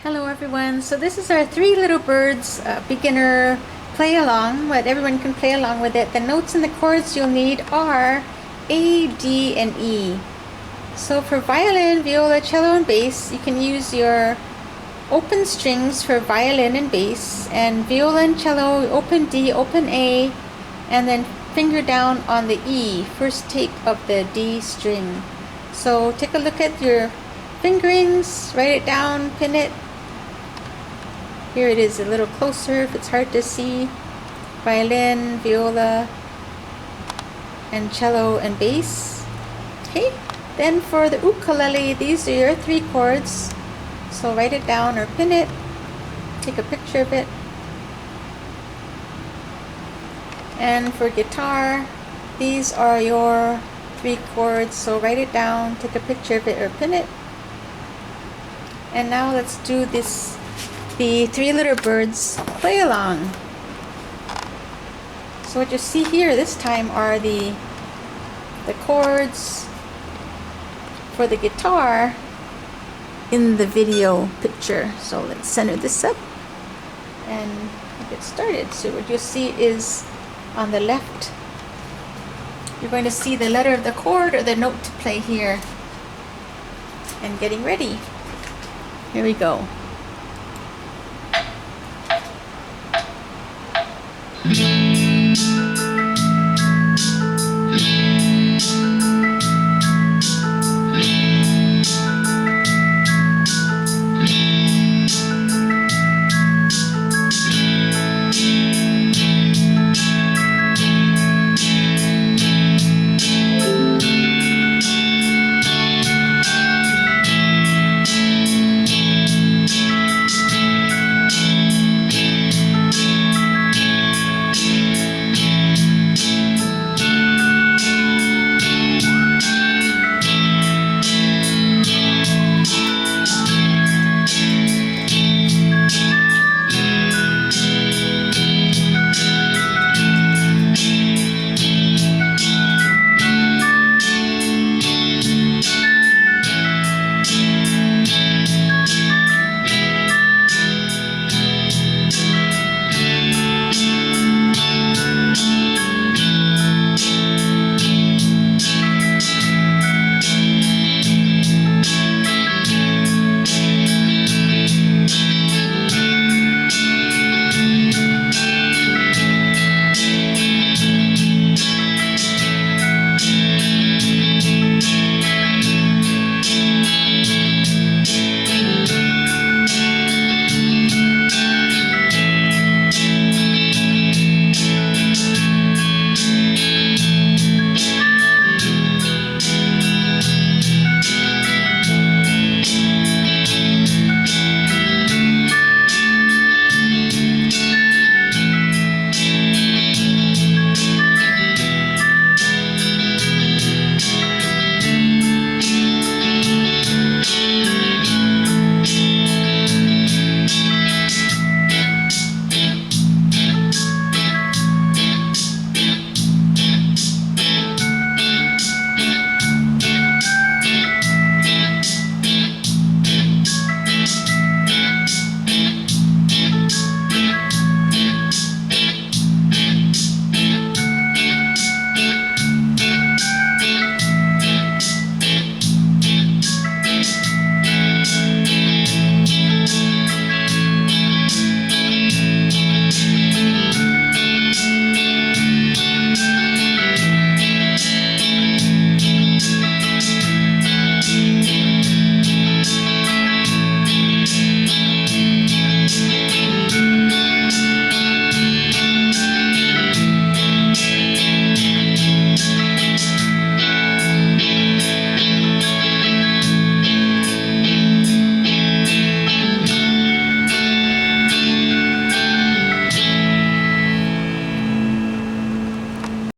Hello everyone, so this is our Three Little Birds beginner play along, but everyone can play along with it. The notes and the chords you'll need are A, D, and E. So for violin, viola, cello, and bass, you can use your open strings for violin and bass, and viola and cello, open D, open A, and then finger down on the E, first tape of the D string. So take a look at your fingerings, write it down, pin it. Here it is a little closer if it's hard to see. Violin, viola, and cello and bass. Okay, then for the ukulele, these are your three chords. So write it down or pin it. Take a picture of it. And for guitar, these are your three chords. So write it down, take a picture of it or pin it. And now let's do the Three Little Birds play along. So what you see here this time are the chords for the guitar in the video picture. So let's center this up and get started. So what you'll see is on the left, you're going to see the letter of the chord or the note to play here. And getting ready. Here we go.